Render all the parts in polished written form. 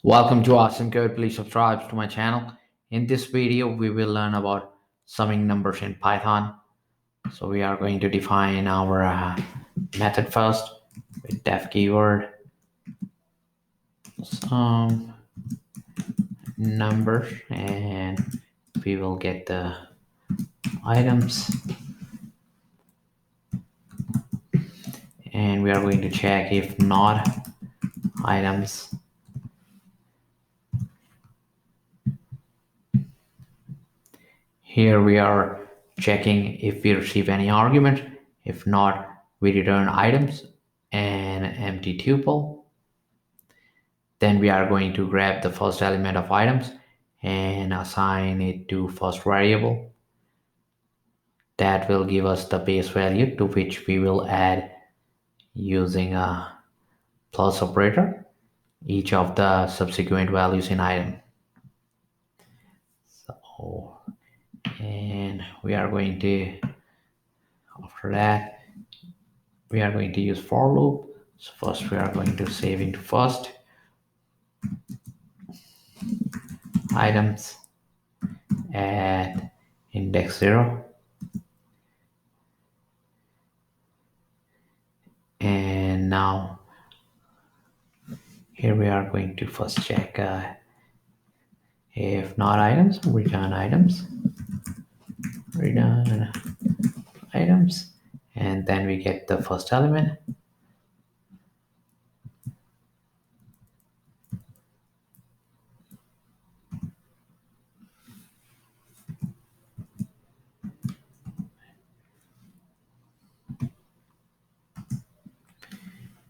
Welcome to Awesome Code. Please subscribe to my channel. In this video, we will learn about summing numbers in Python. So we are going to define our method first with def keyword sum numbers, and we will get the items, and we are going to check if not items. Here we are checking if we receive any argument. If not, we return items and empty tuple. Then we are going to grab the first element of items and assign it to first variable. That will give us the base value to which we will add using a plus operator each of the subsequent values in item. So, and we are going to, after that, we are going to use for loop. So first we are going to save into first items at index 0, and now here we are going to first check if not items, return items, and then we get the first element.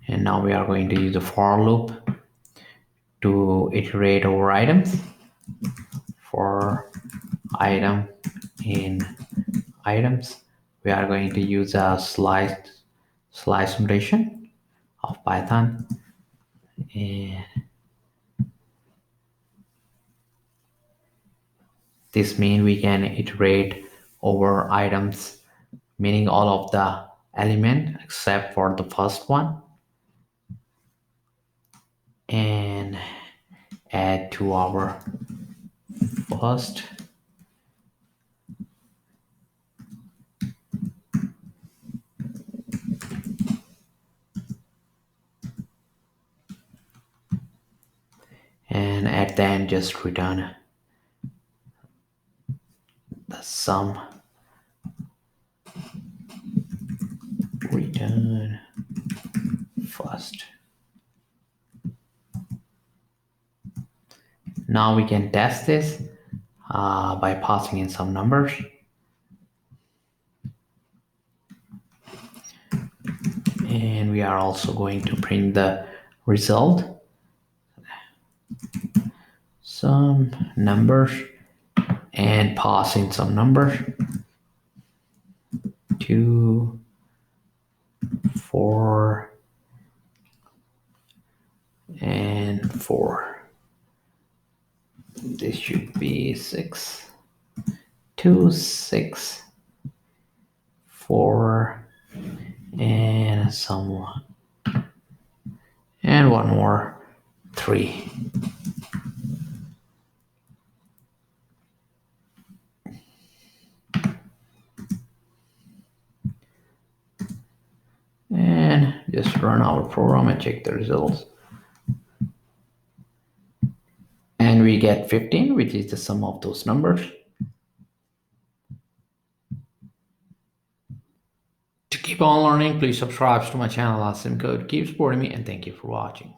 And now we are going to use the for loop to iterate over items. For item in items, we are going to use a slice notation of Python, and this means we can iterate over items, meaning all of the element except for the first one, and add to our first and at the end just return the sum return first. Now we can test this by passing in some numbers. And we are also going to print the result. Some numbers and pass in some numbers. 2, 4, and 4. This should be 6, 2, 6, 4, and some, and one more, 3. And just run our program and check the results. And we get 15, which is the sum of those numbers. To keep on learning, please subscribe to my channel, Awesome Code. Keep supporting me, and thank you for watching.